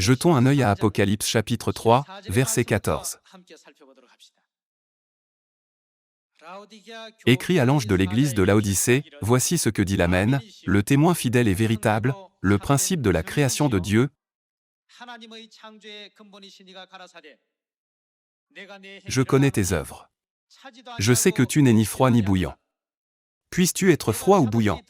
Jetons un œil à Apocalypse chapitre 3, verset 14. Écrit à l'ange de l'église de Laodicée, voici ce que dit l'Amen, le témoin fidèle et véritable, le principe de la création de Dieu. Je connais tes œuvres. Je sais que tu n'es ni froid ni bouillant. Puisses-tu être froid ou bouillant?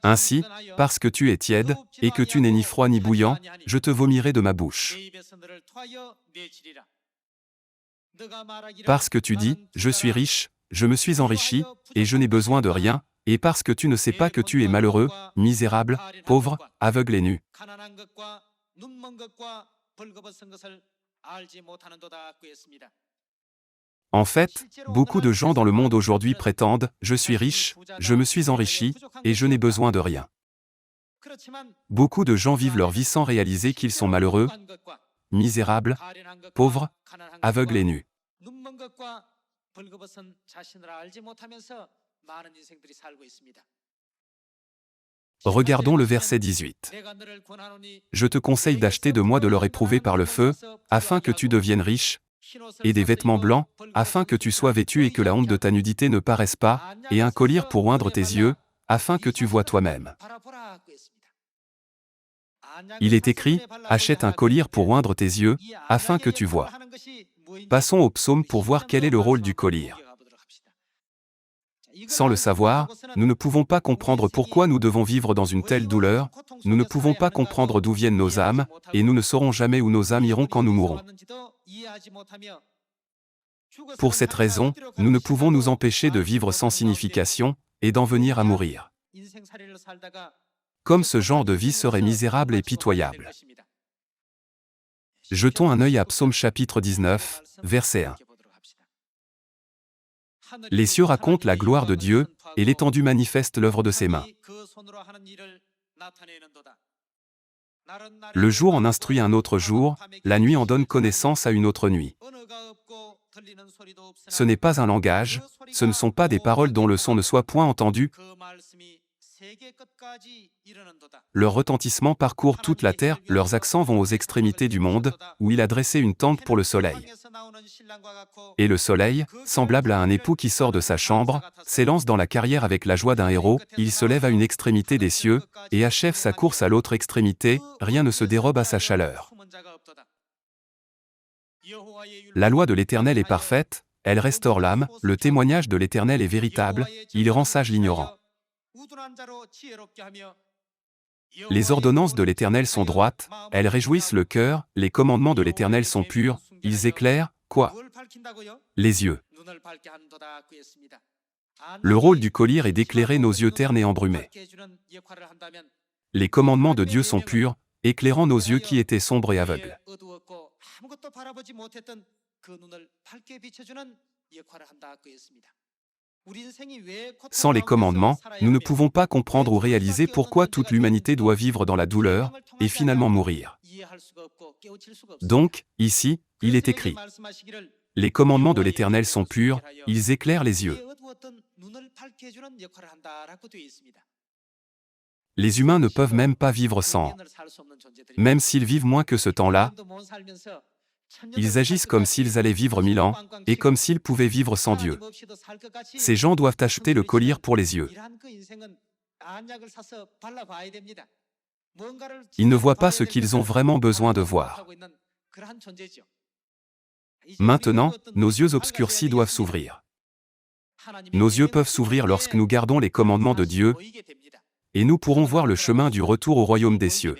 Ainsi, parce que tu es tiède, et que tu n'es ni froid ni bouillant, je te vomirai de ma bouche. Parce que tu dis, je suis riche, je me suis enrichi, et je n'ai besoin de rien, et parce que tu ne sais pas que tu es malheureux, misérable, pauvre, aveugle et nu. En fait, beaucoup de gens dans le monde aujourd'hui prétendent « je suis riche, je me suis enrichi, et je n'ai besoin de rien ». Beaucoup de gens vivent leur vie sans réaliser qu'ils sont malheureux, misérables, pauvres, aveugles et nus. Regardons le verset 18. Je te conseille d'acheter de moi de l'or éprouvé par le feu, afin que tu deviennes riche, et des vêtements blancs, afin que tu sois vêtu et que la honte de ta nudité ne paraisse pas, et un collier pour oindre tes yeux, afin que tu vois toi-même. Il est écrit, achète un collier pour oindre tes yeux, afin que tu vois. Passons au psaume pour voir quel est le rôle du collier. Sans le savoir, nous ne pouvons pas comprendre pourquoi nous devons vivre dans une telle douleur, nous ne pouvons pas comprendre d'où viennent nos âmes, et nous ne saurons jamais où nos âmes iront quand nous mourrons. Pour cette raison, nous ne pouvons nous empêcher de vivre sans signification, et d'en venir à mourir. Comme ce genre de vie serait misérable et pitoyable. Jetons un œil à Psaume chapitre 19, verset 1. Les cieux racontent la gloire de Dieu, et l'étendue manifeste l'œuvre de ses mains. Le jour en instruit un autre jour, la nuit en donne connaissance à une autre nuit. Ce n'est pas un langage, ce ne sont pas des paroles dont le son ne soit point entendu. Leur retentissement parcourt toute la terre, leurs accents vont aux extrémités du monde, où il a dressé une tente pour le soleil. Et le soleil, semblable à un époux qui sort de sa chambre, s'élance dans la carrière avec la joie d'un héros, il se lève à une extrémité des cieux, et achève sa course à l'autre extrémité, rien ne se dérobe à sa chaleur. La loi de l'Éternel est parfaite, elle restaure l'âme, le témoignage de l'Éternel est véritable, il rend sage l'ignorant. Les ordonnances de l'Éternel sont droites, elles réjouissent le cœur, les commandements de l'Éternel sont purs, ils éclairent, quoi? Les yeux. Le rôle du collier est d'éclairer nos yeux ternes et embrumés. Les commandements de Dieu sont purs, éclairant nos yeux qui étaient sombres et aveugles. Sans les commandements, nous ne pouvons pas comprendre ou réaliser pourquoi toute l'humanité doit vivre dans la douleur, et finalement mourir. Donc, ici, il est écrit. Les commandements de l'Éternel sont purs, ils éclairent les yeux. Les humains ne peuvent même pas vivre sans. Même s'ils vivent moins que ce temps-là, ils agissent comme s'ils allaient vivre 1000 ans, et comme s'ils pouvaient vivre sans Dieu. Ces gens doivent acheter le collier pour les yeux. Ils ne voient pas ce qu'ils ont vraiment besoin de voir. Maintenant, nos yeux obscurcis doivent s'ouvrir. Nos yeux peuvent s'ouvrir lorsque nous gardons les commandements de Dieu, et nous pourrons voir le chemin du retour au royaume des cieux.